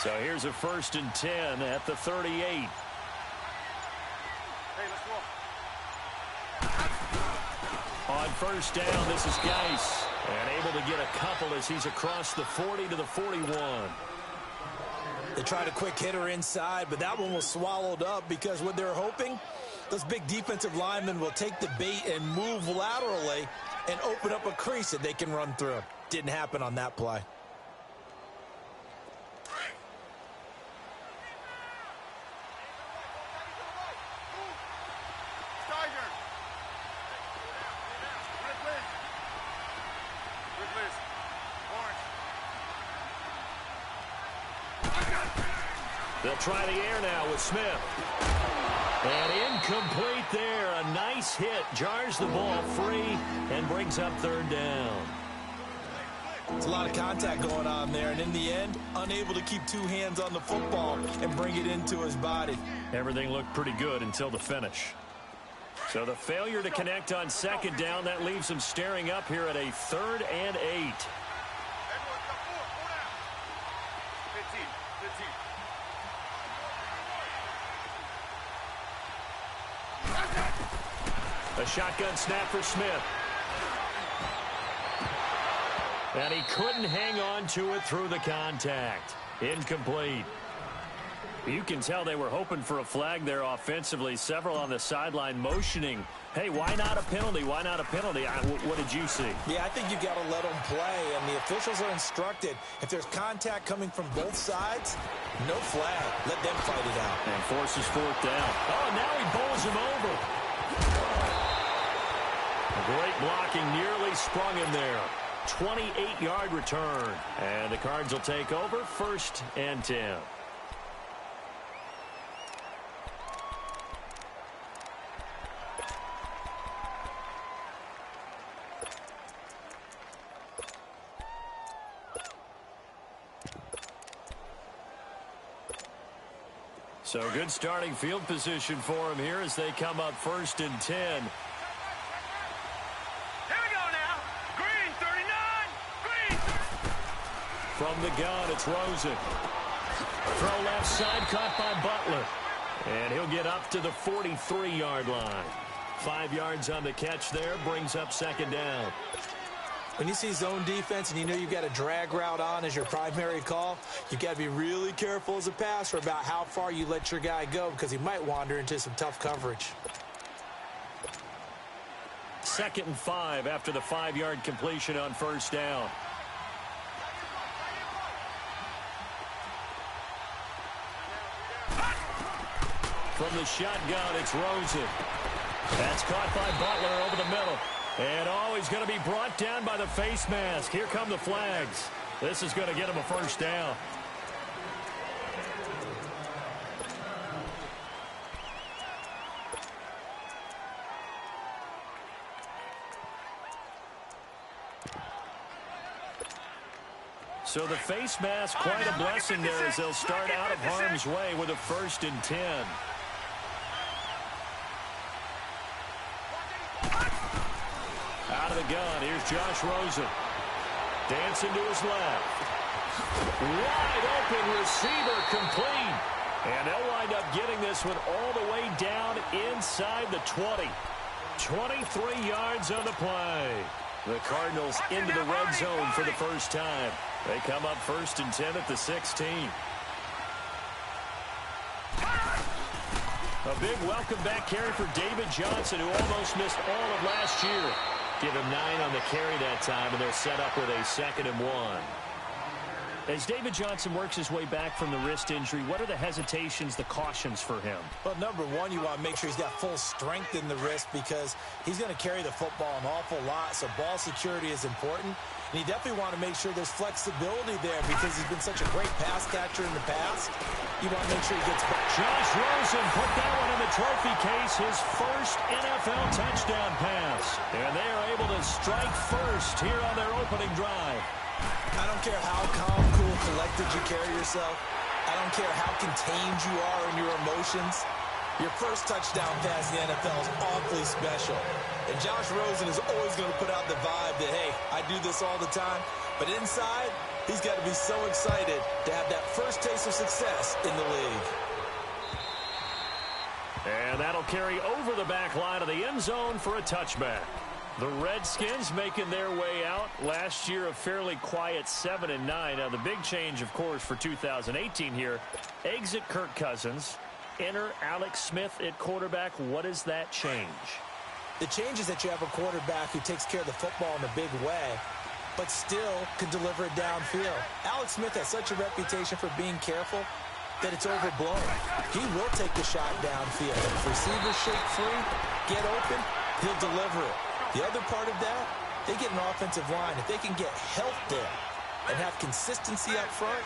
So here's a 1st and 10 at the 38. Hey, let's walk. On 1st down, this is Geis. And able to get a couple as he's across the 40 to the 41. They tried a quick hitter inside, but that one was swallowed up because what they're hoping, those big defensive linemen will take the bait and move laterally and open up a crease that they can run through. Didn't happen on that play. They'll try the air now with Smith. And incomplete there. A nice hit. Jars the ball free and brings up 3rd down. There's a lot of contact going on there, and in the end, unable to keep 2 hands on the football and bring it into his body. Everything looked pretty good until the finish. So the failure to connect on 2nd down, that leaves him staring up here at a 3rd and 8. A shotgun snap for Smith. And he couldn't hang on to it through the contact. Incomplete. You can tell they were hoping for a flag there offensively. Several on the sideline motioning. Hey, why not a penalty? Why not a penalty? What did you see? Yeah, I think you got to let them play, and the officials are instructed. If there's contact coming from both sides, no flag. Let them fight it out. And forces 4th down. Oh, now he bowls him over. Great blocking, nearly sprung him there. 28-yard return. And the Cards will take over 1st and 10. So good starting field position for him here as they come up 1st and 10. From the gun, it's Rosen. Throw left side, caught by Butler. And he'll get up to the 43-yard line. 5 yards on the catch there, brings up 2nd down. When you see zone defense and you know you've got a drag route on as your primary call, you've got to be really careful as a passer about how far you let your guy go because he might wander into some tough coverage. 2nd and 5 after the 5-yard completion on 1st down. From the shotgun, it's Rosen. That's caught by Butler over the middle. And he's going to be brought down by the face mask. Here come the flags. This is going to get him a 1st down. So the face mask, quite a blessing there as they'll start out of harm's way with a 1st and 10. Out of the gun, here's Josh Rosen. Dancing to his left. Wide open receiver, complete. And they'll wind up getting this one all the way down inside the 20. 23 yards on the play. The Cardinals into the red zone for the first time. They come up 1st and 10 at the 16. A big welcome back carry for David Johnson, who almost missed all of last year. Give him 9 on the carry that time, and they're set up with a 2nd and 1. As David Johnson works his way back from the wrist injury, what are the hesitations, the cautions for him? Well, number one, you want to make sure he's got full strength in the wrist because he's going to carry the football an awful lot, so ball security is important. And you definitely want to make sure there's flexibility there because he's been such a great pass catcher in the past. You want to make sure he gets back. Josh Rosen put that one in the trophy case, his first NFL touchdown pass. And they are able to strike first here on their opening drive. I don't care how calm, cool, collected you carry yourself. I don't care how contained you are in your emotions. Your first touchdown pass in the NFL is awfully special. And Josh Rosen is always going to put out the vibe that, hey, I do this all the time. But inside, he's got to be so excited to have that first taste of success in the league. And that'll carry over the back line of the end zone for a touchback. The Redskins making their way out. Last year, a fairly quiet 7-9. Now, the big change, of course, for 2018 here, exit Kirk Cousins, enter Alex Smith at quarterback. What does that change? The change is that you have a quarterback who takes care of the football in a big way, but still can deliver it downfield. Alex Smith has such a reputation for being careful that it's overblown. He will take the shot downfield. If receivers shake free, get open, he'll deliver it. The other part of that, they get an offensive line. If they can get health there and have consistency up front,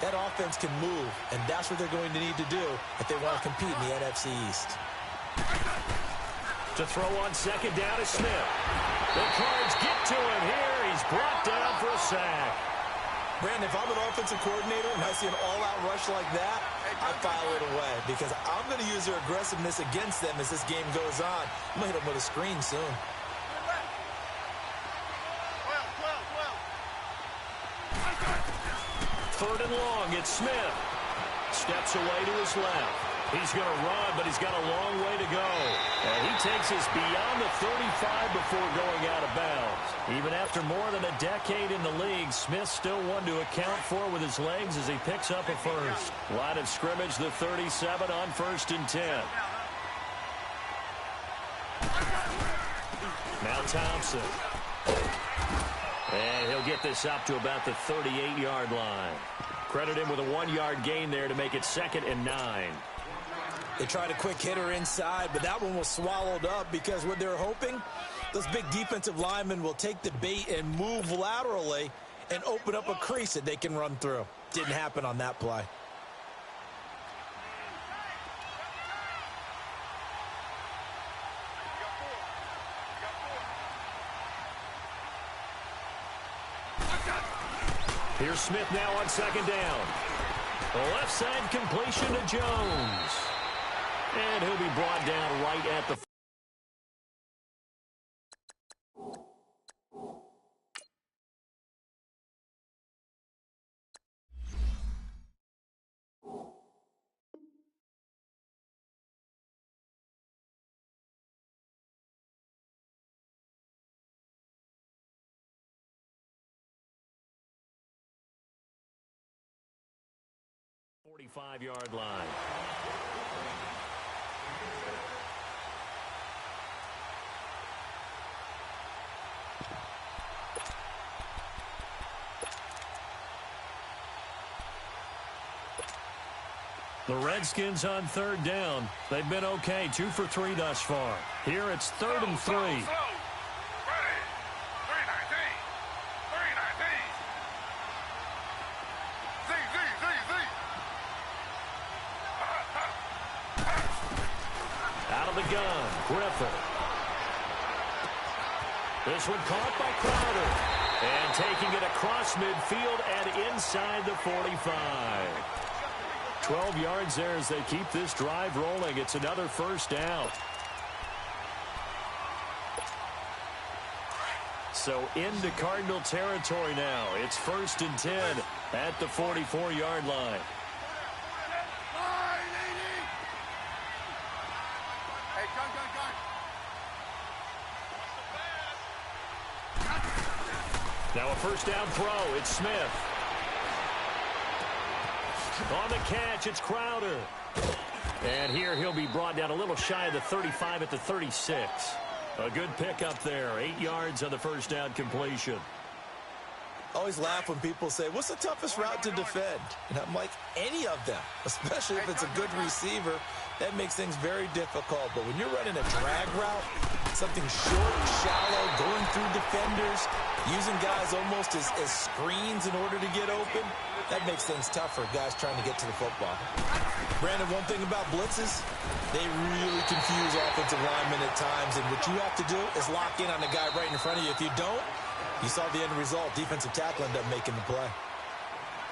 that offense can move, and that's what they're going to need to do if they want to compete in the NFC East. To throw on second down is Smith. The Cards get to him here. He's brought down for a sack. Brandon, if I'm an offensive coordinator and I see an all-out rush like that, I file it away because I'm going to use their aggressiveness against them as this game goes on. I'm going to hit them with a screen soon. Third and long, it's Smith. Steps away to his left. He's going to run, but he's got a long way to go. And he takes us beyond the 35 before going out of bounds. Even after more than a decade in the league, Smith still one to account for with his legs as he picks up a first. Line of scrimmage, the 37 on 1st and 10. Now Thompson. And he'll get this up to about the 38-yard line. Credit him with a 1-yard gain there to make it 2nd and 9. They tried a quick hitter inside, but that one was swallowed up because what they're hoping, those big defensive linemen will take the bait and move laterally and open up a crease that they can run through. Didn't happen on that play. Here's Smith now on second down. Left side completion to Jones. And he'll be brought down right at the 45-yard line. The Redskins on third down. They've been okay, 2 for 3 thus far. Here it's 3rd and 3. Out of the gun, Griffin. This one caught by Crowder. And taking it across midfield and inside the 45. 12 yards there as they keep this drive rolling. It's another first down. So into Cardinal territory now. It's 1st and 10 at the 44-yard line. Now a first down throw. It's Smith. On the catch, it's Crowder. And here he'll be brought down a little shy of the 35 at the 36. A good pickup there. 8 yards on the first down completion. I always laugh when people say, what's the toughest route to defend? And I'm like, any of them, especially if it's a good receiver. That makes things very difficult. But when you're running a drag route, something short, shallow, going through defenders, using guys almost as screens in order to get open, that makes things tough for guys trying to get to the football. Brandon, one thing about blitzes, they really confuse offensive linemen at times, and what you have to do is lock in on the guy right in front of you. If you don't, you saw the end result. Defensive tackle ended up making the play.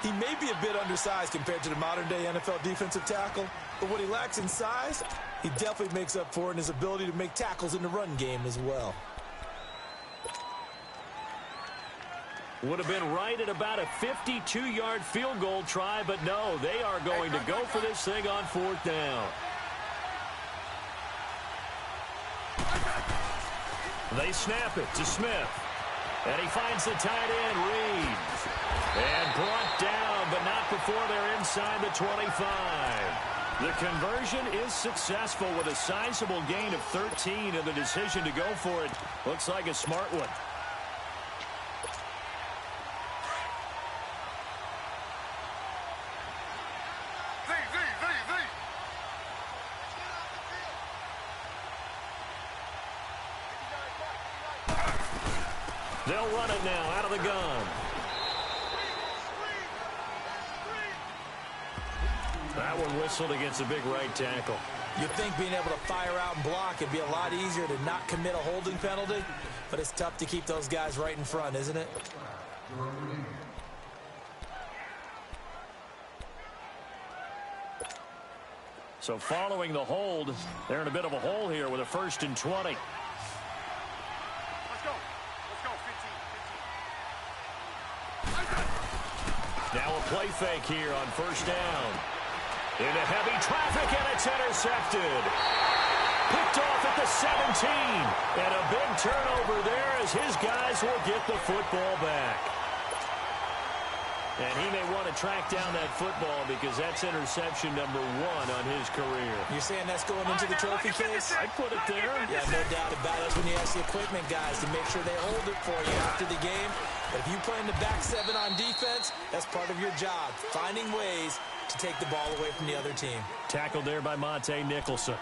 He may be a bit undersized compared to the modern-day NFL defensive tackle, but what he lacks in size, He definitely makes up for it in his ability to make tackles in the run game as well. Would have been right at about a 52-yard field goal try, but no, they are going to go for this thing on 4th down. They snap it to Smith. And he finds the tight end, Reed. And brought down, but not before they're inside the 25. The conversion is successful with a sizable gain of 13, and the decision to go for it looks like a smart one. They'll run it now out of the gun. That one whistled against a big right tackle. You'd think being able to fire out and block it'd be a lot easier to not commit a holding penalty, but it's tough to keep those guys right in front, isn't it? So following the hold, they're in a bit of a hole here with a 1st and 20. Now a play fake here on 1st down. Into heavy traffic, and it's intercepted. Picked off at the 17. And a big turnover there as his guys will get the football back. And he may want to track down that football because that's interception number 1 on his career. You're saying that's going into the trophy case? I'd put it there. Yeah, no doubt about it. That's when you ask the equipment guys to make sure they hold it for you after the game. But if you play in the back 7 on defense, that's part of your job, finding ways to take the ball away from the other team. Tackled there by Monte Nicholson.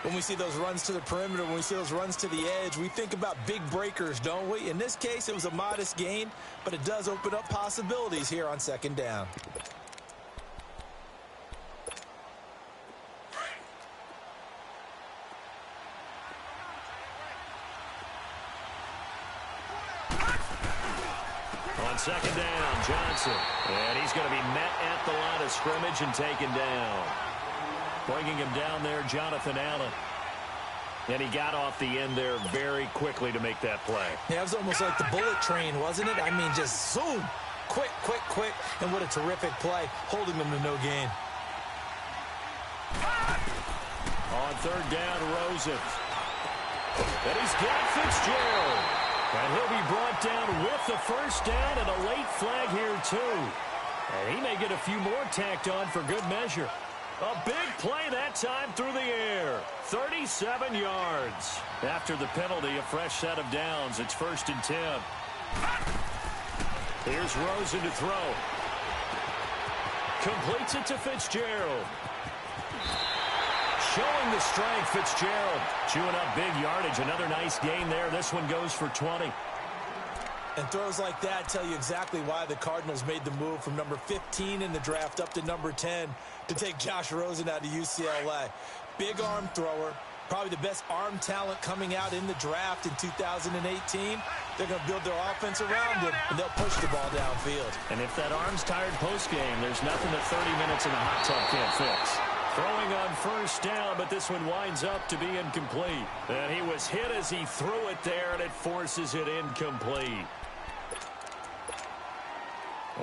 When we see those runs to the perimeter, when we see those runs to the edge, we think about big breakers, don't we? In this case, it was a modest gain, but it does open up possibilities here on 2nd down. On 2nd down, Johnson. And he's going to be met at the line of scrimmage and taken down. Bringing him down there, Jonathan Allen. And he got off the end there very quickly to make that play. Yeah, it was almost like the bullet train, wasn't it? I mean, just zoom. Quick, quick, quick. And what a terrific play, holding them to no gain. On 3rd down, Rosen. And he's got Fitzgerald. And he'll be brought down with the 1st down and a late flag here, too. And he may get a few more tacked on for good measure. A big play that time through the air. 37 yards. After the penalty, a fresh set of downs. It's 1st and 10. Here's Rosen to throw. Completes it to Fitzgerald. Showing the strength, Fitzgerald. Chewing up big yardage. Another nice gain there. This one goes for 20. And throws like that tell you exactly why the Cardinals made the move from number 15 in the draft up to number 10 to take Josh Rosen out of UCLA. Big arm thrower, probably the best arm talent coming out in the draft in 2018. They're going to build their offense around him, and they'll push the ball downfield. And if that arm's tired post-game, there's nothing that 30 minutes in the hot tub can't fix. Throwing on 1st down, but this one winds up to be incomplete. And he was hit as he threw it there, and it forces it incomplete.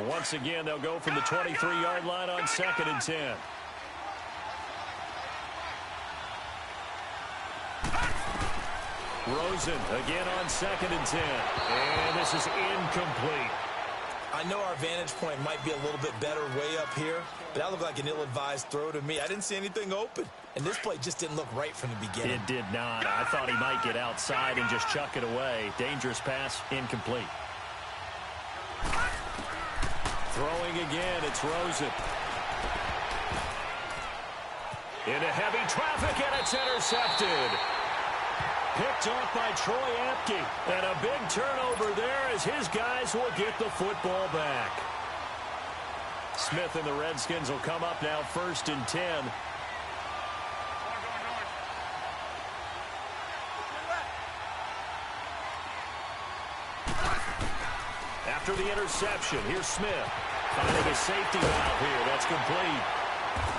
Once again, they'll go from the 23-yard line on 2nd and 10. Rosen again on 2nd and 10. And this is incomplete. I know our vantage point might be a little bit better way up here, but that looked like an ill-advised throw to me. I didn't see anything open, and this play just didn't look right from the beginning. It did not. I thought he might get outside and just chuck it away. Dangerous pass, incomplete. Throwing again, it's Rosen. Into heavy traffic, and it's intercepted. Picked off by Troy Apke. And a big turnover there as his guys will get the football back. Smith and the Redskins will come up now 1st and 10. After the interception, here's Smith. Finding a safety valve here. That's complete.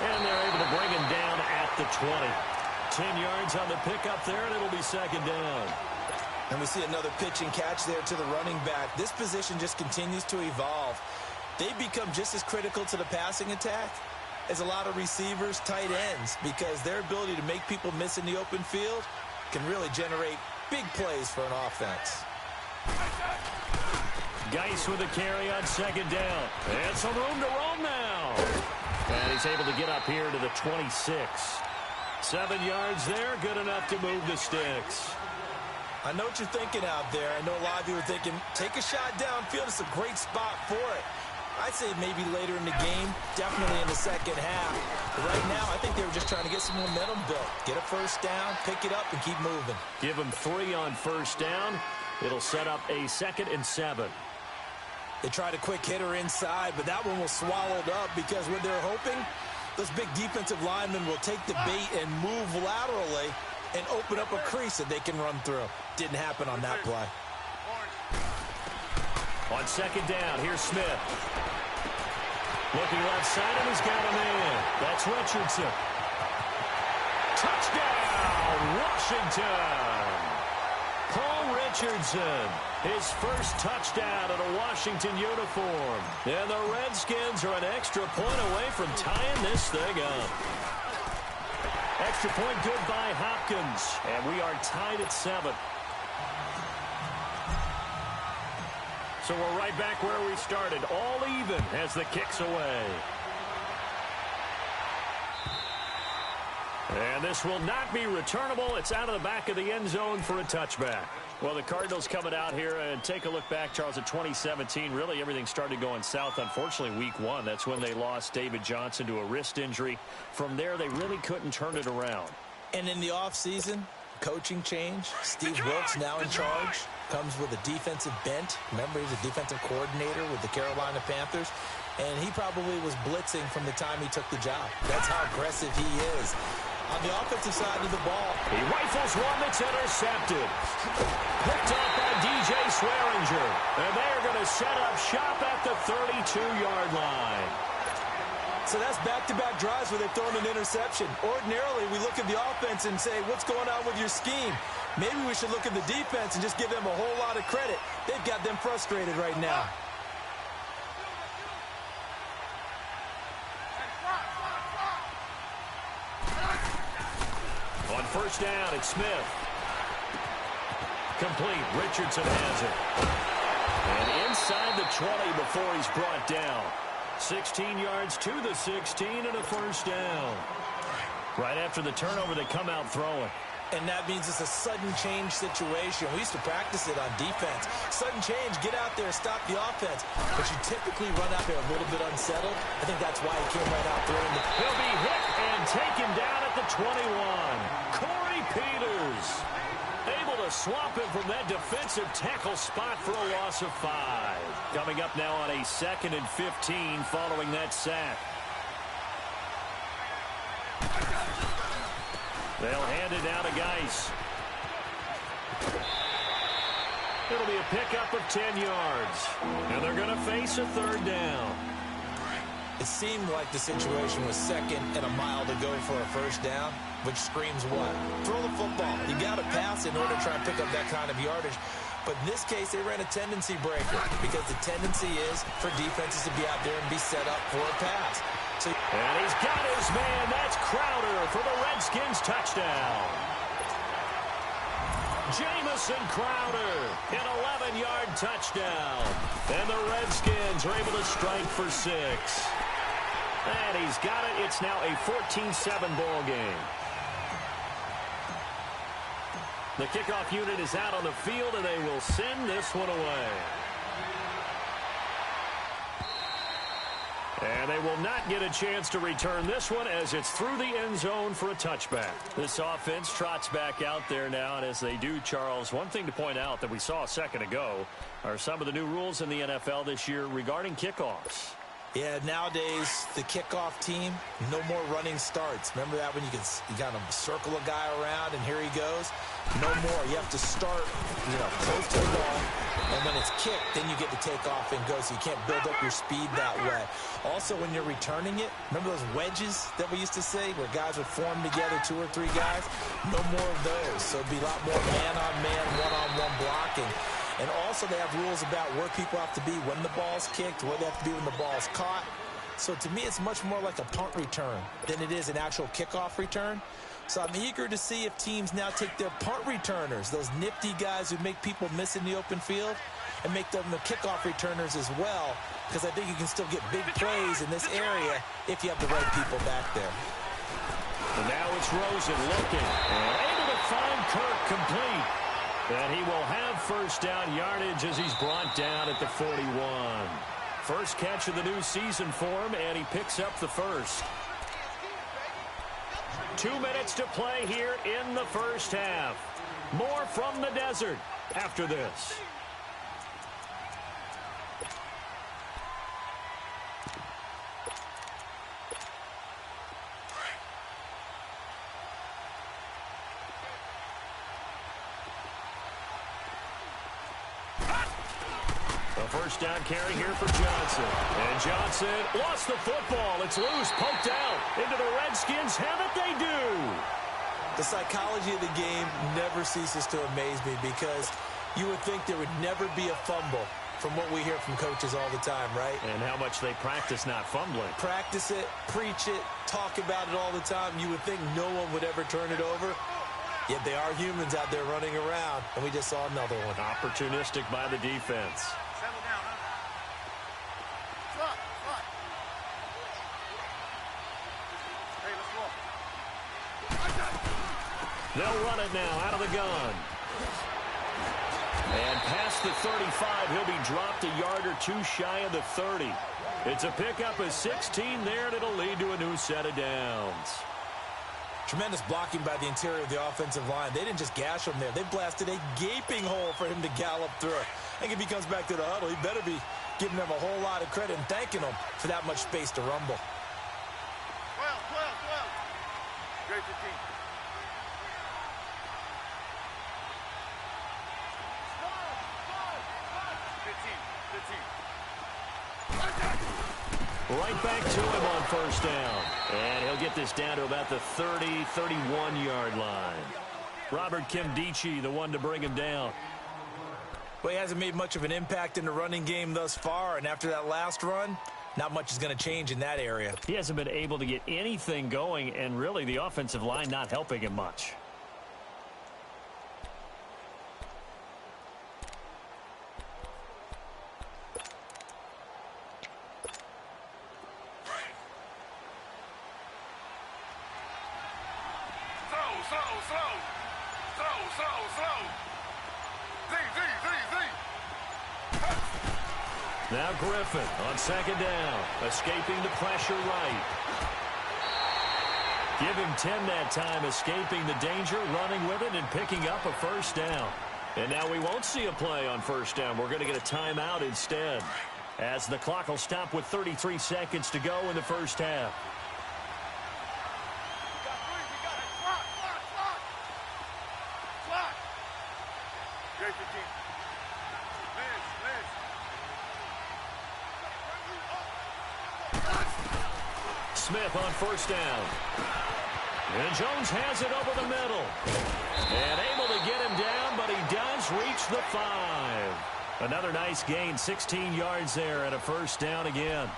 And they're able to bring him down at the 20. 10 yards on the pickup there, and it'll be second down. And we see another pitch and catch there to the running back. This position just continues to evolve. They become just as critical to the passing attack as a lot of receivers, tight ends, because their ability to make people miss in the open field can really generate big plays for an offense. Geis with a carry on second down. And some room to roam now. And he's able to get up here to the 26. 7 yards there, good enough to move the sticks. I know what you're thinking out there. I know a lot of you are thinking, take a shot downfield. It's a great spot for it. I'd say maybe later in the game, definitely in the second half. But right now, I think they were just trying to get some momentum built. Get a first down, pick it up, and keep moving. Give them 3 on first down. It'll set up a 2nd and 7. They tried a quick hitter inside, but that one was swallowed up because what they're hoping, those big defensive linemen will take the bait and move laterally and open up a crease that they can run through. Didn't happen on that play. On second down, here's Smith. Looking left side, and he's got a man. That's Richardson. Touchdown, Washington. Paul Richardson, his first touchdown in a Washington uniform. And the Redskins are an extra point away from tying this thing up. Extra point good by Hopkins. And we are tied at 7. So we're right back where we started, all even as the kick's away. And this will not be returnable. It's out of the back of the end zone for a touchback. Well, the Cardinals coming out here and take a look back, Charles, at 2017. Really, everything started going south, unfortunately, week 1. That's when they lost David Johnson to a wrist injury. From there, they really couldn't turn it around. And in the offseason, coaching change. Steve Wilkes now in charge. Comes with a defensive bent. Remember, he's a defensive coordinator with the Carolina Panthers. And he probably was blitzing from the time he took the job. That's how aggressive he is. On the offensive side of the ball, he rifles one that's intercepted. Picked up by DJ Swearinger. And they are going to set up shop at the 32-yard line. So that's back-to-back drives where they've thrown an interception. Ordinarily, we look at the offense and say, what's going on with your scheme? Maybe we should look at the defense and just give them a whole lot of credit. They've got them frustrated right now. On first down, it's Smith. Complete. Richardson has it. And inside the 20 before he's brought down. 16 yards to the 16 and a first down. Right after the turnover, they come out throwing. And that means it's a sudden change situation. We used to practice it on defense. Sudden change, get out there, stop the offense. But you typically run out there a little bit unsettled. I think that's why he came right out there. He'll be hit and taken down at the 21. Corey Peters able to swap him from that defensive tackle spot for a loss of 5. Coming up now on a 2nd and 15 following that sack. They'll hand it down to Geis. It'll be a pickup of 10 yards. And they're going to face a 3rd down. It seemed like the situation was 2nd and a mile to go for a first down, which screams what? Throw the football. You got to pass in order to try and pick up that kind of yardage. But in this case, they ran a tendency breaker because the tendency is for defenses to be out there and be set up for a pass. And he's got his man. That's Crowder for the Redskins touchdown. Jamison Crowder, an 11-yard touchdown. And the Redskins are able to strike for 6. And he's got it. It's now a 14-7 ball game. The kickoff unit is out on the field, and they will send this one away. And they will not get a chance to return this one as it's through the end zone for a touchback. This offense trots back out there now, and as they do, Charles, one thing to point out that we saw a second ago are some of the new rules in the NFL this year regarding kickoffs. Yeah, nowadays, the kickoff team, no more running starts. Remember that when you kind of circle a guy around and here he goes? No more. You have to start, close to the ball, and when it's kicked, then you get to take off and go, so you can't build up your speed that way. Also, when you're returning it, remember those wedges that we used to say where guys would form together, 2 or 3 guys? No more of those. So it'd be a lot more man-on-man, one-on-one blocking. And also they have rules about where people have to be when the ball's kicked, where they have to be when the ball's caught. So to me, it's much more like a punt return than it is an actual kickoff return. So I'm eager to see if teams now take their punt returners, those nifty guys who make people miss in the open field, and make them the kickoff returners as well, because I think you can still get big plays in this area if you have the right people back there. And now it's Rosen looking, and able to find Kirk complete. And he will have first down yardage as he's brought down at the 41. First catch of the new season for him, and he picks up the first. 2 minutes to play here in the first half. More from the desert after this. First down carry here for Johnson. And Johnson lost the football. It's loose, poked out into the Redskins. Have it, they do. The psychology of the game never ceases to amaze me because you would think there would never be a fumble from what we hear from coaches all the time, right? And how much they practice not fumbling. Practice it, preach it, talk about it all the time. You would think no one would ever turn it over. Yet they are humans out there running around, and we just saw another one. Opportunistic by the defense. They'll run it now out of the gun. And past the 35, he'll be dropped a yard or 2 shy of the 30. It's a pickup of 16 there, and it'll lead to a new set of downs. Tremendous blocking by the interior of the offensive line. They didn't just gash him there. They blasted a gaping hole for him to gallop through. I think if he comes back to the huddle, he better be giving them a whole lot of credit and thanking them for that much space to rumble. 12. Great 15. Right back to him on first down. And he'll get this down to about the 30, 31-yard line. Robert Kimdichie, the one to bring him down. Well, he hasn't made much of an impact in the running game thus far, and after that last run, not much is going to change in that area. He hasn't been able to get anything going, and really the offensive line not helping him much. Now Griffin on second down, escaping the pressure right. Give him 10 that time, escaping the danger, running with it, and picking up a first down. And now we won't see a play on first down. We're going to get a timeout instead, as the clock will stop with 33 seconds to go in the first half. Smith on first down. And Jones has it over the middle. And able to get him down, but he does reach the 5. Another nice gain, 16 yards there and a first down again.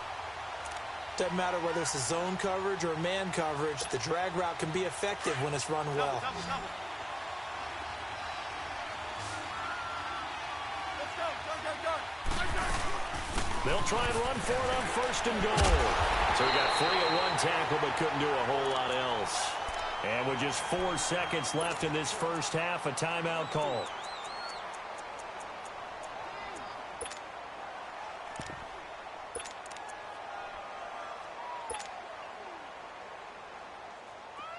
Doesn't matter whether it's a zone coverage or man coverage, the drag route can be effective when it's run well. They'll try and run for it on first and goal. So he got free at one tackle, but couldn't do a whole lot else. And with just 4 seconds left in this first half, a timeout call.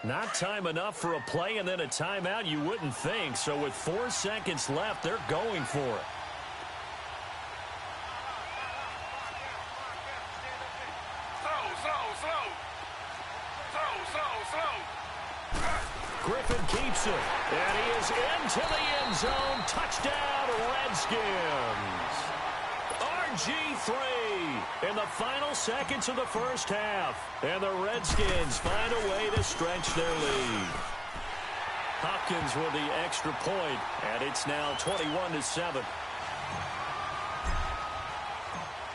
Not time enough for a play and then a timeout, you wouldn't think. So with 4 seconds left, they're going for it. Griffin keeps it, and he is into the end zone. Touchdown, Redskins. RG3 in the final seconds of the first half, and the Redskins find a way to stretch their lead. Hopkins with the extra point, and it's now 21-7.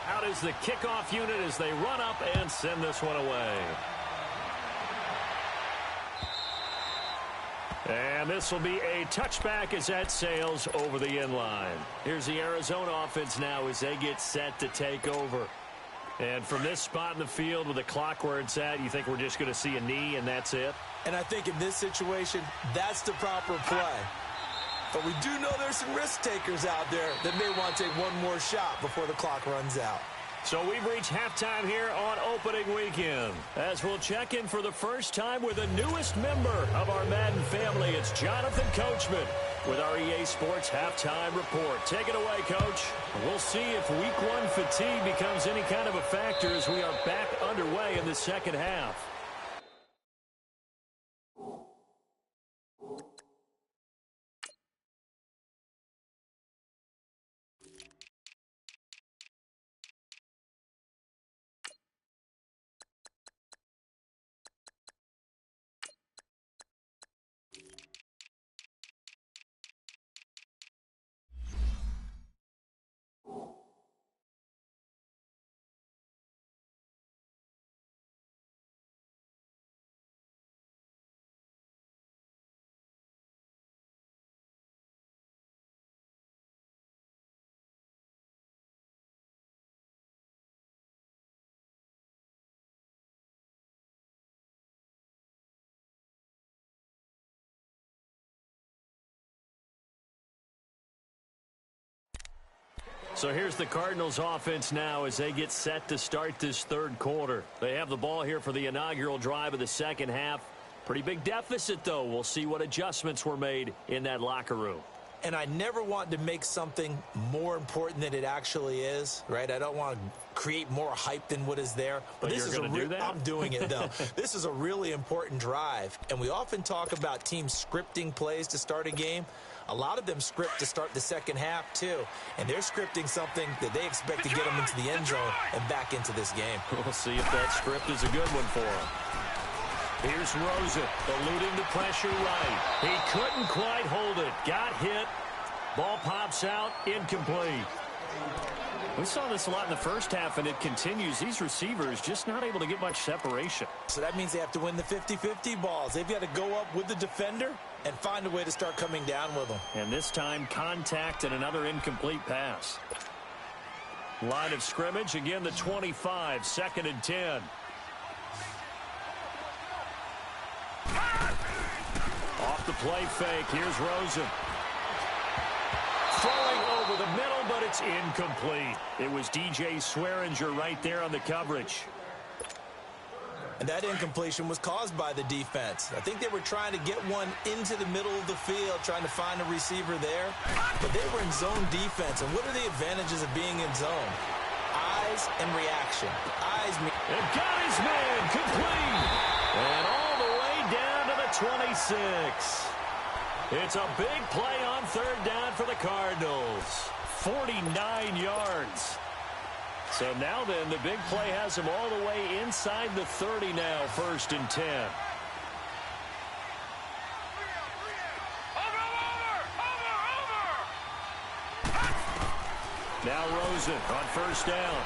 Out is the kickoff unit as they run up and send this one away. And this will be a touchback as that sails over the end line. Here's the Arizona offense now as they get set to take over. And from this spot in the field with the clock where it's at, you think we're just going to see a knee and that's it? And I think in this situation, that's the proper play. But we do know there's some risk takers out there that may want to take one more shot before the clock runs out. So we've reached halftime here on opening weekend. As we'll check in for the first time with the newest member of our Madden family, it's Jonathan Coachman with our EA Sports Halftime Report. Take it away, Coach. We'll see if Week 1 fatigue becomes any kind of a factor as we are back underway in the second half. So here's the Cardinals offense now as they get set to start this third quarter. They have the ball here for the inaugural drive of the second half. Pretty big deficit, though. We'll see what adjustments were made in that locker room. And I never want to make something more important than it actually is, right? I don't want to create more hype than what is there. But this is going to do that? I'm doing it, though. This is a really important drive. And we often talk about teams scripting plays to start a game. A lot of them script to start the second half, too. And they're scripting something that they expect to get them into the end zone and back into this game. We'll see if that script is a good one for them. Here's Rosen, eluding the pressure right. He couldn't quite hold it. Got hit. Ball pops out, incomplete. We saw this a lot in the first half, and it continues. These receivers just not able to get much separation. So that means they have to win the 50-50 balls. They've got to go up with the defender and find a way to start coming down with them. And this time, contact and another incomplete pass. Line of scrimmage, again, the 25, 2nd and 10. Off the play fake, here's Rosen. Throwing over the middle, but it's incomplete. It was DJ Swearinger right there on the coverage. And that incompletion was caused by the defense. I think they were trying to get one into the middle of the field, trying to find a receiver there. But they were in zone defense. And what are the advantages of being in zone? Eyes and reaction. Eyes. And got his man complete. And all the way down to the 26. It's a big play on third down for the Cardinals. 49 yards. So now then, the big play has them all the way inside the 30 now, 1st and 10. Now Rosen on 1st down.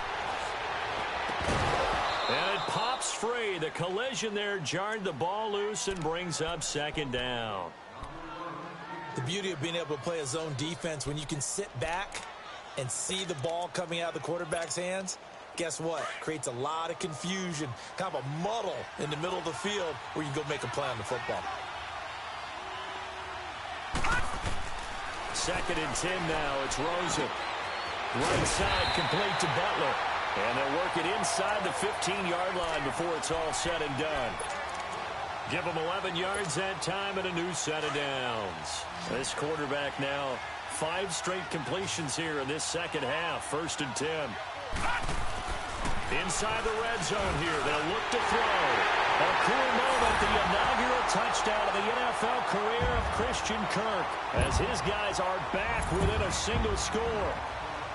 And it pops free. The collision there jarred the ball loose and brings up 2nd down. The beauty of being able to play a zone defense when you can sit back and see the ball coming out of the quarterback's hands, guess what? Creates a lot of confusion, kind of a muddle in the middle of the field where you can go make a play on the football. 2nd and 10 now. It's Rosen. Right side complete to Butler. And they'll work it inside the 15-yard line before it's all said and done. Give them 11 yards that time and a new set of downs. This quarterback now 5 straight completions here in this second half. 1st and 10. Inside the red zone here. They'll look to throw. A cool moment, the inaugural touchdown of the NFL career of Christian Kirk, as his guys are back within a single score.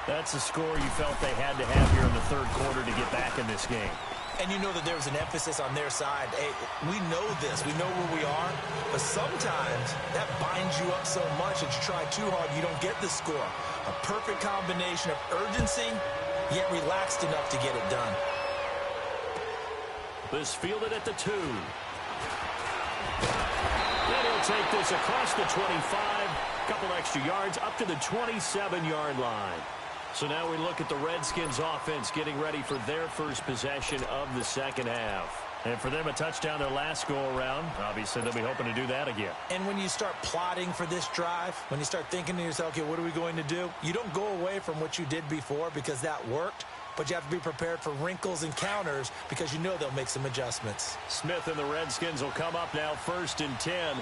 That's a score you felt they had to have here in the third quarter to get back in this game. And you know that there was an emphasis on their side. Hey, we know this. We know where we are. But sometimes that binds you up so much that you try too hard, you don't get the score. A perfect combination of urgency, yet relaxed enough to get it done. This fielded at the 2. And he'll take this across the 25. Couple extra yards up to the 27-yard line. So now we look at the Redskins offense getting ready for their first possession of the second half. And for them, a touchdown their last go-around. Obviously, they'll be hoping to do that again. And when you start plotting for this drive, when you start thinking to yourself, okay, what are we going to do? You don't go away from what you did before because that worked. But you have to be prepared for wrinkles and counters because you know they'll make some adjustments. Smith and the Redskins will come up now 1st and 10.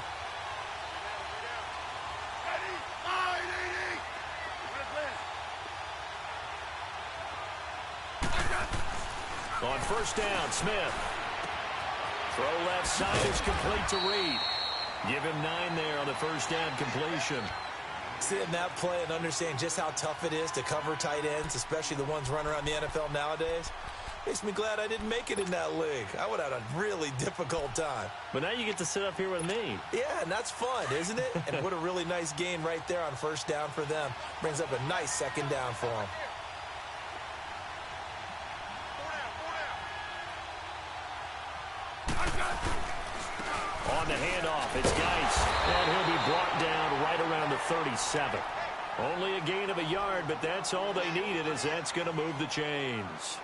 On first down, Smith. Throw left side is complete to Reed. Give him 9 there on the first down completion. Sit in that play and understand just how tough it is to cover tight ends, especially the ones running around the NFL nowadays. Makes me glad I didn't make it in that league. I would have had a really difficult time. But now you get to sit up here with me. Yeah, and that's fun, isn't it? And what a really nice gain right there on first down for them. Brings up a nice second down for them. On the handoff, it's Geis, and he'll be brought down right around the 37. Only a gain of a yard, but that's all they needed, as that's going to move the chains.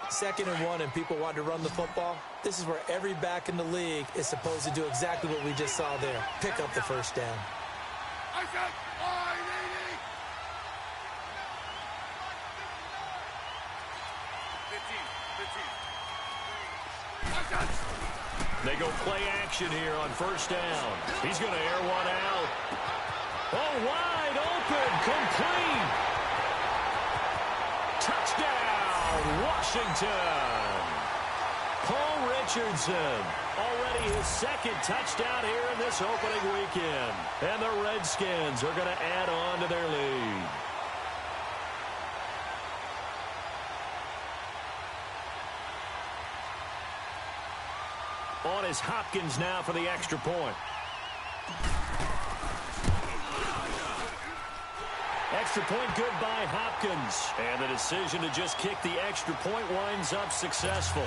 2nd and 1, and people want to run the football. This is where every back in the league is supposed to do exactly what we just saw there. Pick up the first down. They go play action here on first down. He's going to air one out. Oh, wide open, complete. Touchdown, Washington. Paul Richardson, already his 2nd touchdown here in this opening weekend. And the Redskins are going to add on to their lead. On is Hopkins now for the extra point. Extra point good by Hopkins. And the decision to just kick the extra point winds up successful.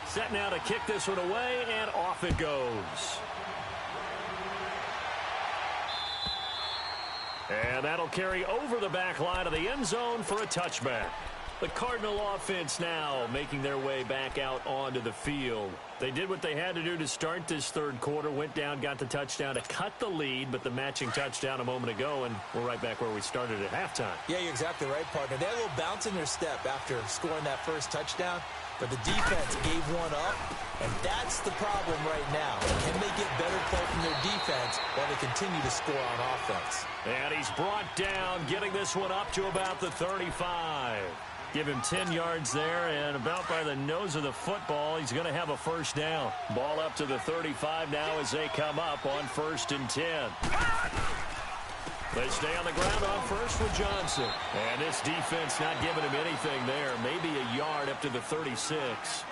Set now to kick this one away, and off it goes. And that'll carry over the back line of the end zone for a touchback. The Cardinal offense now making their way back out onto the field. They did what they had to do to start this third quarter, went down, got the touchdown to cut the lead, but the matching touchdown a moment ago, and we're right back where we started at halftime. Yeah, you're exactly right, partner. They had a little bounce in their step after scoring that first touchdown, but the defense gave one up, and that's the problem right now. Can they get better play from their defense while they continue to score on offense? And he's brought down, getting this one up to about the 35. Give him 10 yards there, and about by the nose of the football, he's going to have a first down. Ball up to the 35 now as they come up on 1st and 10. They stay on the ground on first with Johnson. And this defense not giving him anything there. Maybe a yard up to the 36.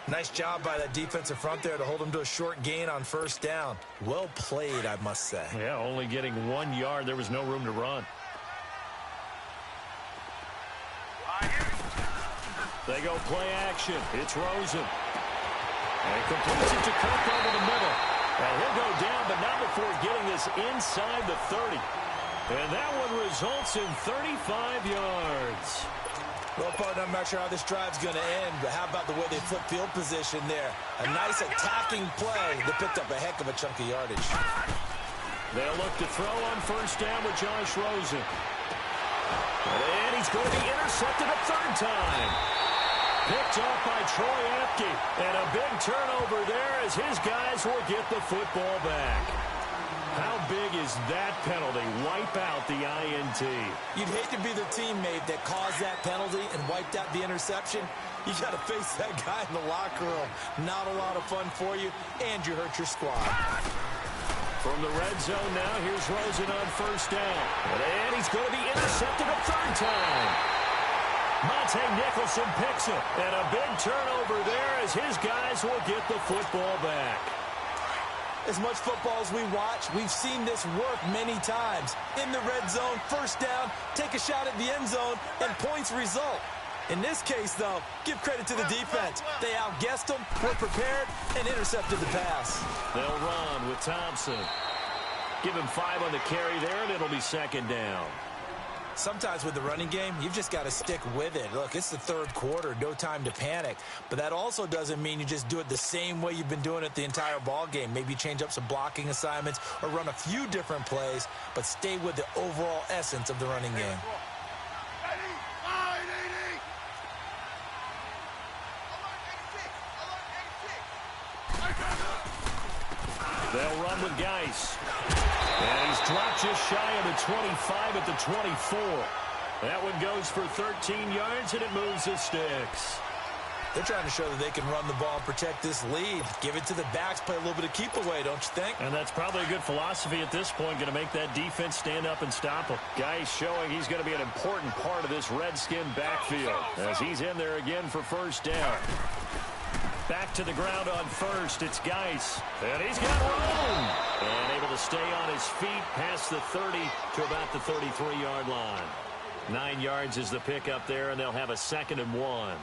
Nice job by that defensive front there to hold him to a short gain on first down. Well played, I must say. Yeah, only getting 1 yard. There was no room to run. They go play action. It's Rosen. And completes it to Kirk over the middle. And he'll go down, but not before getting this inside the 30. And that one results in 35 yards. Well, partner, I'm not sure how this drive's going to end, but how about the way they flip field position there? A nice attacking play that picked up a heck of a chunk of yardage. They'll look to throw on first down with Josh Rosen. And he's going to be intercepted a third time. Picked off by Troy Apke. And a big turnover there as his guys will get the football back. How big is that penalty? Wipe out the INT. You'd hate to be the teammate that caused that penalty and wiped out the interception. You got to face that guy in the locker room. Not a lot of fun for you, and you hurt your squad. From the red zone now, here's Rosen on first down. And he's going to be intercepted a third time. Monte Nicholson picks it. And a big turnover there as his guys will get the football back. As much football as we watch, we've seen this work many times. In the red zone, first down, take a shot at the end zone, and points result. In this case, though, give credit to the defense. They outguessed them, were prepared, and intercepted the pass. They'll run with Thompson. Give him 5 on the carry there, and it'll be second down. Sometimes with the running game, you've just got to stick with it. Look, it's the third quarter, no time to panic. But that also doesn't mean you just do it the same way you've been doing it the entire ball game. Maybe change up some blocking assignments or run a few different plays, but stay with the overall essence of the running game. They'll run with Geis. And he's dropped just shy of the 25 at the 24. That one goes for 13 yards, and it moves the sticks. They're trying to show that they can run the ball and protect this lead. Give it to the backs, play a little bit of keep away, don't you think? And that's probably a good philosophy at this point, going to make that defense stand up and stop him. Geis showing he's going to be an important part of this Redskin backfield as he's in there again for first down. Back to the ground on first. It's Geis. And he's got room. And able to stay on his feet past the 30 to about the 33-yard line. 9 yards is the pickup there, and they'll have a 2nd and 1.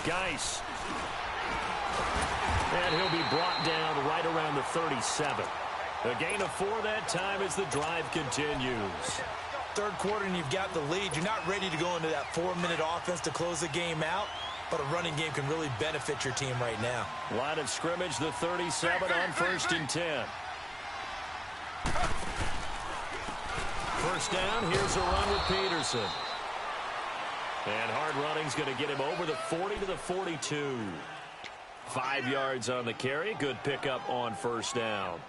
Geis. And he'll be brought down right around the 37. A gain of 4 that time as the drive continues. Third quarter and you've got the lead. You're not ready to go into that 4-minute offense to close the game out, but a running game can really benefit your team right now. Line of scrimmage, the 37 on 1st and 10. First down, here's a run with Peterson. And hard running's going to get him over the 40 to the 42. 5 yards on the carry. Good pickup on first down.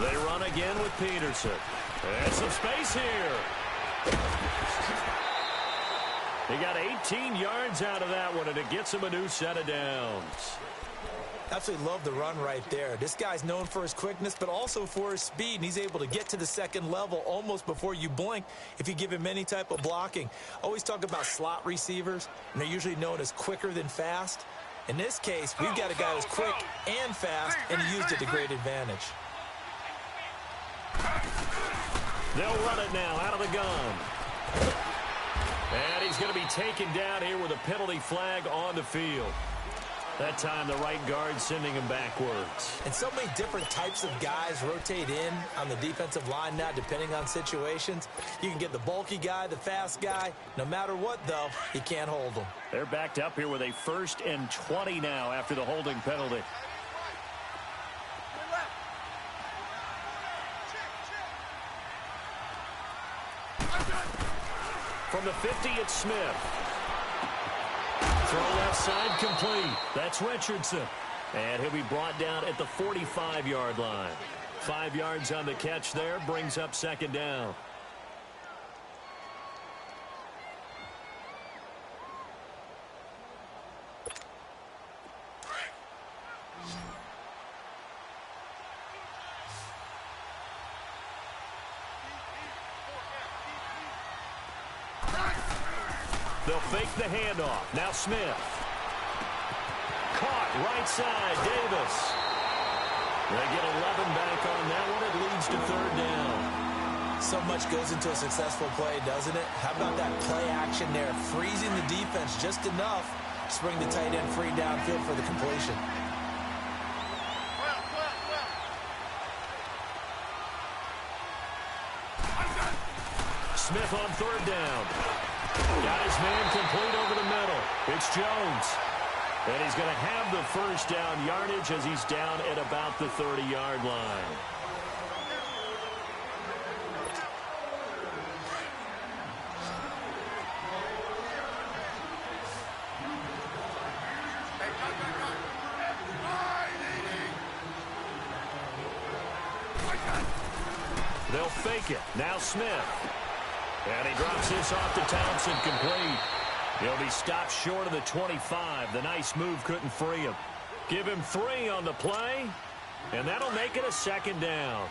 They run again with Peterson. And some space here. He got 18 yards out of that one, and it gets him a new set of downs. Absolutely love the run right there. This guy's known for his quickness, but also for his speed, and he's able to get to the second level almost before you blink if you give him any type of blocking. Always talk about slot receivers, and they're usually known as quicker than fast. In this case, we've got a guy who's quick and fast, and he used it to great advantage. They'll run it now out of the gun. And he's going to be taken down here with a penalty flag on the field. That time the right guard sending him backwards. And so many different types of guys rotate in on the defensive line now, depending on situations. You can get the bulky guy, the fast guy. No matter what, though, he can't hold them. They're backed up here with a 1st and 20 now after the holding penalty. From the 50, it's Smith. Throw left side complete. That's Richardson. And he'll be brought down at the 45-yard line. 5 yards on the catch there, brings up 2nd down. They'll fake the handoff. Now Smith. Caught right side, Davis. They get 11 back on that one. It leads to 3rd down. So much goes into a successful play, doesn't it? How about that play action there? Freezing the defense just enough to bring the tight end free downfield for the completion. Smith on third down. Got his man complete over the middle. It's Jones. And he's going to have the first down yardage as he's down at about the 30-yard line. They'll fake it. Now Smith. And he drops this off to Townsend, complete. He'll be stopped short of the 25. The nice move couldn't free him. Give him 3 on the play, and that'll make it a second down.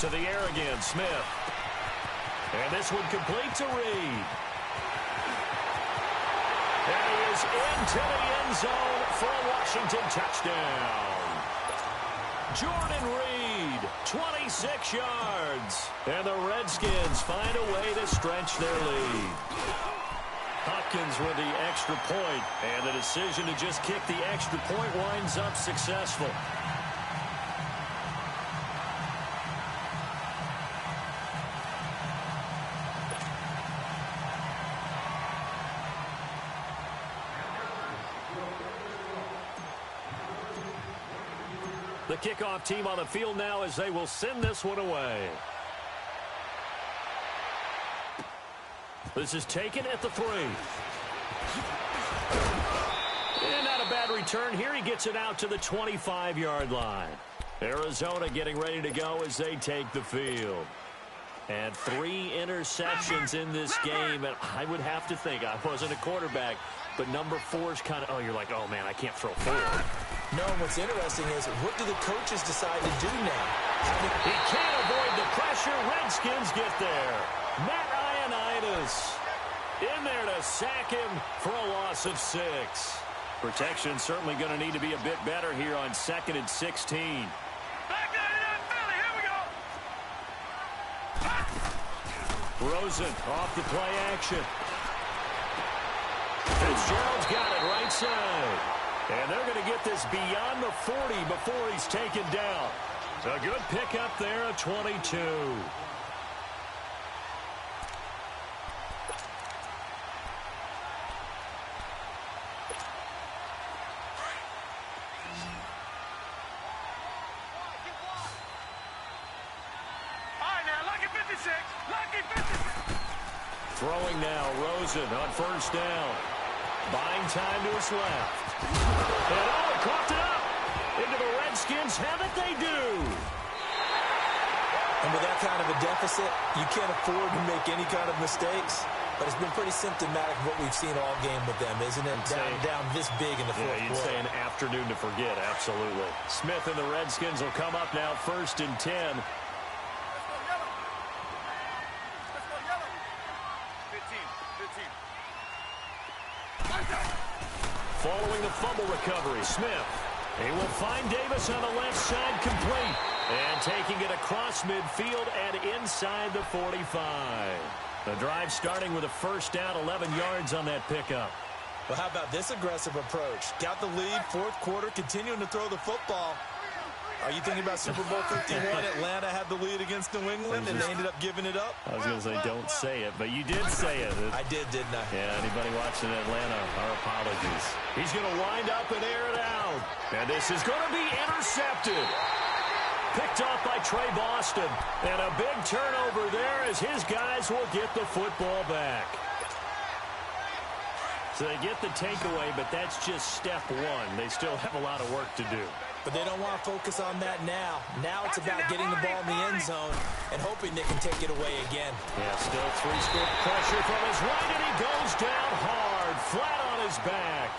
To the air again, Smith. And this one complete to Reed. And he is into the end zone for a Washington touchdown. Jordan Reed, 26 yards. And the Redskins find a way to stretch their lead. Hopkins with the extra point, and the decision to just kick the extra point winds up successful. The kickoff team on the field now as they will send this one away. This is taken at the 3. And not a bad return here. He gets it out to the 25-yard line. Arizona getting ready to go as they take the field. And 3 interceptions in this game. And I would have to think, I wasn't a quarterback, but number 4 is kind of, oh, you're like, oh, man, I can't throw 4. No, what's interesting is, what do the coaches decide to do now? He can't avoid the pressure. Redskins get there. Matt Ioannidis in there to sack him for a loss of 6. Protection certainly going to need to be a bit better here on 2nd and 16. Rosen off the play action. Fitzgerald's got it right side. And they're going to get this beyond the 40 before he's taken down. A good pickup there, a 22. Throwing now, Rosen on first down. Buying time to his left. And oh, coughed it up. Into the Redskins. Have it they do. And with that kind of a deficit, you can't afford to make any kind of mistakes. But it's been pretty symptomatic of what we've seen all game with them, isn't it? Down this big in the fourth quarter. You'd say an afternoon to forget, absolutely. Smith and the Redskins will come up now 1st and 10. Following the fumble recovery, Smith. He will find Davis on the left side, complete. And taking it across midfield and inside the 45. The drive starting with a first down, 11 yards on that pickup. Well, how about this aggressive approach? Got the lead, fourth quarter, continuing to throw the football. Are you thinking about Super Bowl 51? Atlanta had the lead against New England, and they ended up giving it up? I was going to say, don't say it, but you did say it. I did, didn't I? Yeah, anybody watching Atlanta, our apologies. He's going to wind up and air it out. And this is going to be intercepted. Picked off by Trey Boston. And a big turnover there as his guys will get the football back. So they get the takeaway, but that's just step 1. They still have a lot of work to do. But they don't want to focus on that now. Now it's about getting the ball in the end zone and hoping they can take it away again. Yeah, still 3-step pressure from his right, and he goes down hard, flat on his back.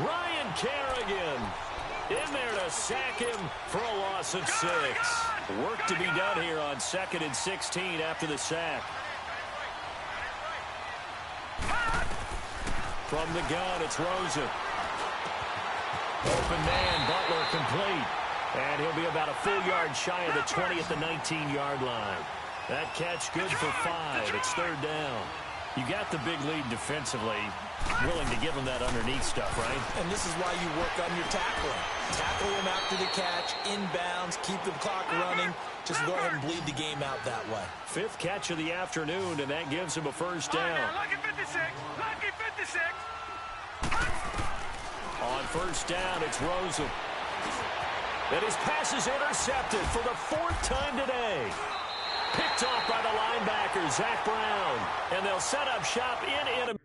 Ryan Kerrigan in there to sack him for a loss of 6. Work to be done here on 2nd and 16 after the sack. From the gun, it's Rosen. Open man, Butler complete. And he'll be about a full yard shy of the 20 at the 19-yard line. That catch good for 5. It's 3rd down. You got the big lead defensively, willing to give them that underneath stuff, right? And this is why you work on your tackling. Tackle them after the catch, inbounds, keep the clock running. Just go ahead and bleed the game out that way. 5th catch of the afternoon, and that gives him a first down. Lucky 56! Lucky 56! On first down, it's Rosen. And his pass is intercepted for the 4th time today. Picked off by the linebacker, Zach Brown. And they'll set up shop in a...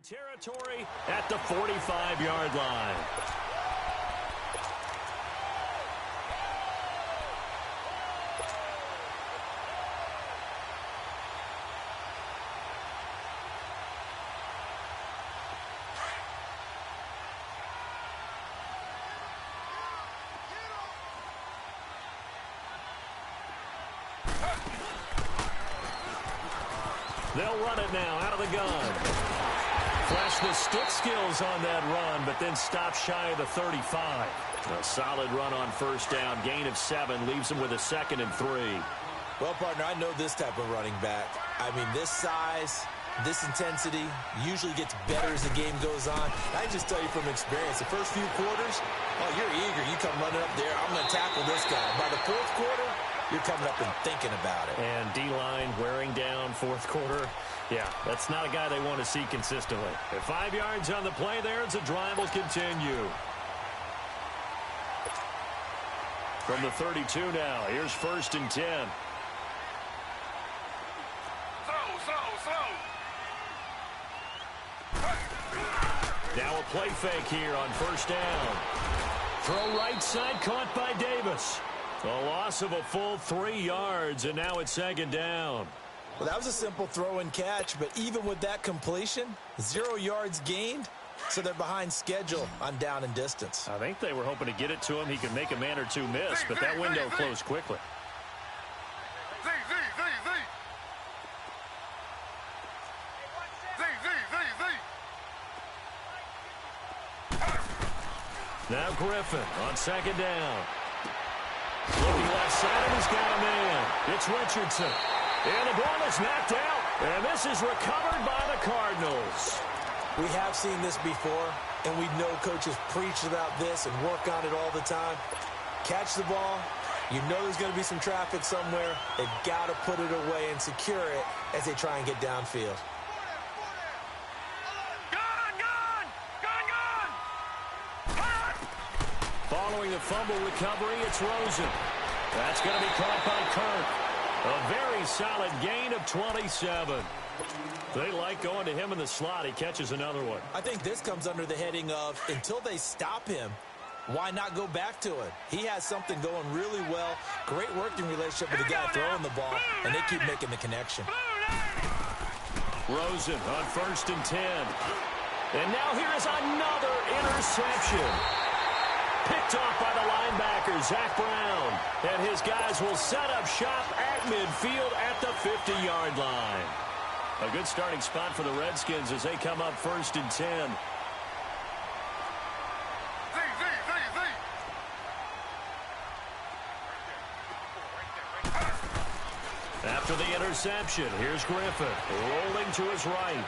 territory at the 45-yard line. They'll run it now out of the gun. Flash the stick skills on that run, but then stop shy of the 35. A solid run on first down. Gain of 7 leaves him with a 2nd and 3. Well, partner, I know this type of running back. I mean, this size, this intensity usually gets better as the game goes on. I just tell you from experience, the first few quarters, oh, you're eager. You come running up there, I'm going to tackle this guy. By the 4th quarter, you're coming up and thinking about it. And D-line wearing down 4th quarter. Yeah, that's not a guy they want to see consistently. At 5 yards on the play there, as the drive will continue. From the 32 now, here's 1st and 10. Now a play fake here on first down. Throw right side, caught by Davis. A loss of a full 3 yards, and now it's 2nd down. Well, that was a simple throw and catch, but even with that completion, 0 yards gained, so they're behind schedule on down and distance. I think they were hoping to get it to him. He could make a man or two miss, but that window closed quickly. Now Griffin on 2nd down. Looking left side, and he's got a man. It's Richardson. And the ball is knocked out. And this is recovered by the Cardinals. We have seen this before, and we know coaches preach about this and work on it all the time. Catch the ball. You know there's going to be some traffic somewhere. They've got to put it away and secure it as they try and get downfield. Following the fumble recovery, it's Rosen. That's going to be caught by Kirk. A very solid gain of 27. They like going to him in the slot. He catches another one. I think this comes under the heading of, until they stop him, why not go back to it? He has something going really well. Great working relationship with the guy throwing the ball, and they keep making the connection. Rosen on 1st and 10. And now here is another interception. Picked off by the linebacker, Zach Brown. And his guys will set up shop at midfield at the 50-yard line. A good starting spot for the Redskins as they come up 1st and 10. After the interception, here's Griffin rolling to his right.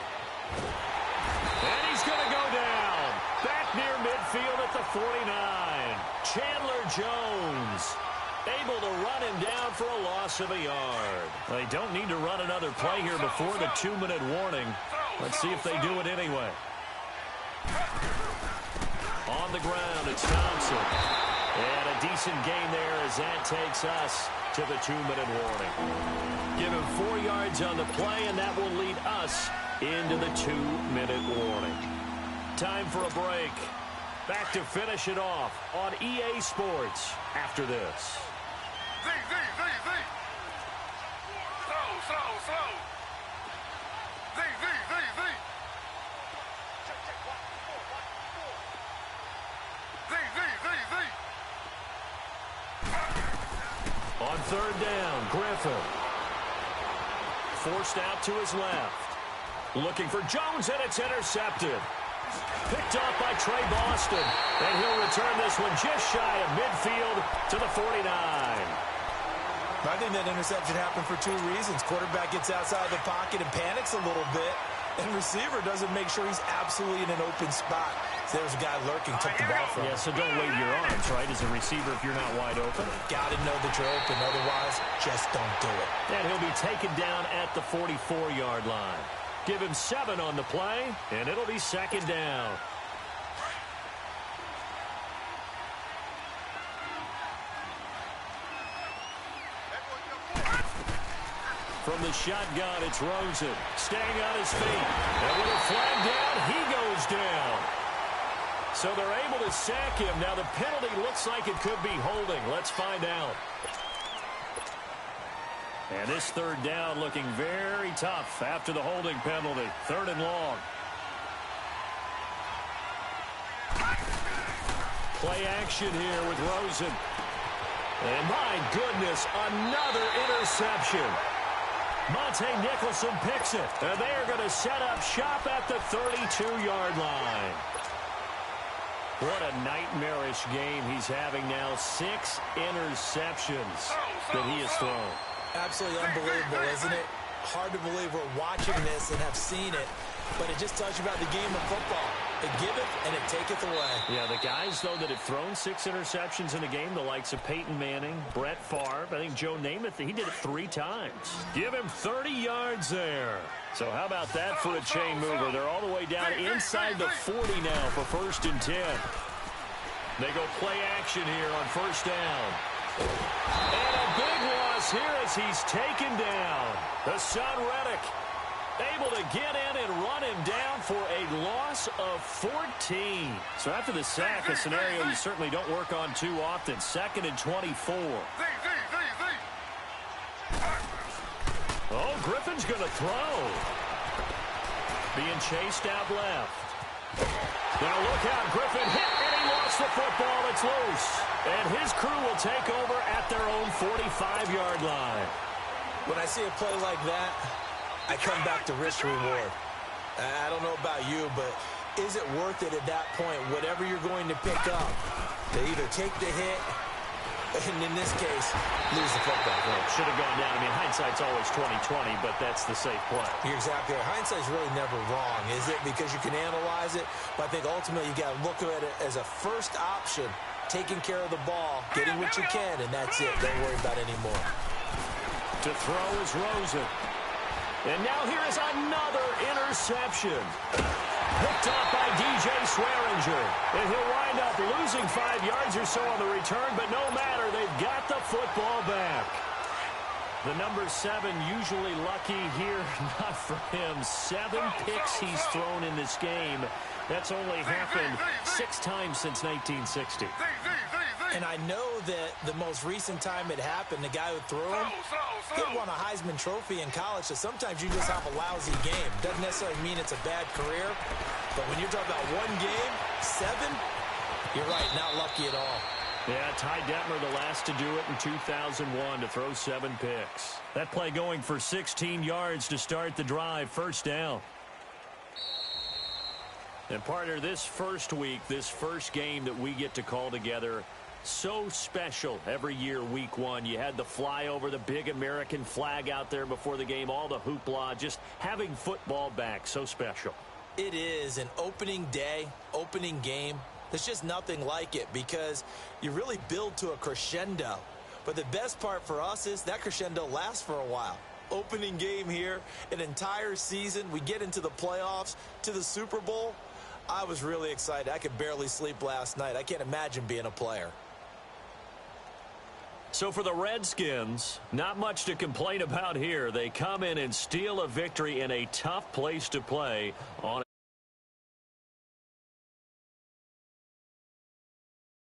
And he's going to go down. Back near midfield at the 49. Chandler Jones able to run him down for a loss of a yard. They don't need to run another play here before the 2-minute warning. Let's see if they do it anyway. On the ground, it's Thompson. And a decent gain there as that takes us to the 2-minute warning. Give him 4 yards on the play, and that will lead us into the 2-minute warning. Time for a break. Back to finish it off on EA Sports after this. On 3rd down, Griffin. Forced out to his left. Looking for Jones, and it's intercepted. Picked off by Trey Boston. And he'll return this one just shy of midfield to the 49. I think that interception happened for two reasons. Quarterback gets outside the pocket and panics a little bit, and receiver doesn't make sure he's absolutely in an open spot. So there's a guy lurking, took the ball from him. Yeah, so don't wave your arms, right, as a receiver if you're not wide open. Got to know that you're open. Otherwise, just don't do it. And he'll be taken down at the 44-yard line. Give him 7 on the play, and it'll be second down. From the shotgun, it's Rosen, staying on his feet. And with a flag down, he goes down. So they're able to sack him. Now the penalty looks like it could be holding. Let's find out. And this third down looking very tough after the holding penalty. 3rd and long. Play action here with Rosen. And my goodness, another interception. Monte Nicholson picks it. And they are going to set up shop at the 32-yard line. What a nightmarish game he's having now. 6 interceptions that he has thrown. Absolutely unbelievable, isn't it? Hard to believe we're watching this and have seen it, but it just tells you about the game of football. It giveth and it taketh away. Yeah, the guys, though, that have thrown 6 interceptions in a game, the likes of Peyton Manning, Brett Favre, I think Joe Namath, he did it 3 times. Give him 30 yards there. So how about that for a chain mover? They're all the way down inside the 40 now for 1st and 10. They go play action here on 1st down. And a big loss here as he's taken down. The son Reddick able to get in and run him down for a loss of 14. So after the sack, a scenario you certainly don't work on too often. 2nd and 24. Oh, Griffin's going to throw. Being chased out left. Now look out, Griffin hit, and he lost the football. It's loose. And his crew will take over at their own 45-yard line. When I see a play like that, I come back to risk reward. I don't know about you, but is it worth it at that point, whatever you're going to pick up, to either take the hit, and in this case, lose the football? Well, should have gone down. I mean, hindsight's always 20/20, but that's the safe play. You're exactly right. Hindsight's really never wrong, is it? Because you can analyze it, but I think ultimately you got to look at it as a first option, taking care of the ball, getting what you can, and that's it. Don't worry about it anymore. To throw is Rosen. And now here is another interception. Picked off by DJ Swearinger. And he'll wind up losing 5 yards or so on the return, but no matter, they've got the football back. The number 7 usually lucky here, not for him. 7 picks he's thrown in this game. That's only happened 6 times since 1960. And I know that the most recent time it happened, the guy who threw him, he won a Heisman Trophy in college, so sometimes you just have a lousy game. Doesn't necessarily mean it's a bad career, but when you're talking about 1 game, 7, you're right, not lucky at all. Yeah, Ty Detmer, the last to do it in 2001, to throw 7 picks. That play going for 16 yards to start the drive, 1st down. And partner, this first week, this first game that we get to call together, so special every year, week 1. You had the flyover, the big American flag out there before the game, all the hoopla, just having football back, so special. It is an opening day, opening game. There's just nothing like it because you really build to a crescendo. But the best part for us is that crescendo lasts for a while. Opening game here, an entire season. We get into the playoffs, to the Super Bowl. I was really excited. I could barely sleep last night. I can't imagine being a player. So for the Redskins, not much to complain about here. They come in and steal a victory in a tough place to play on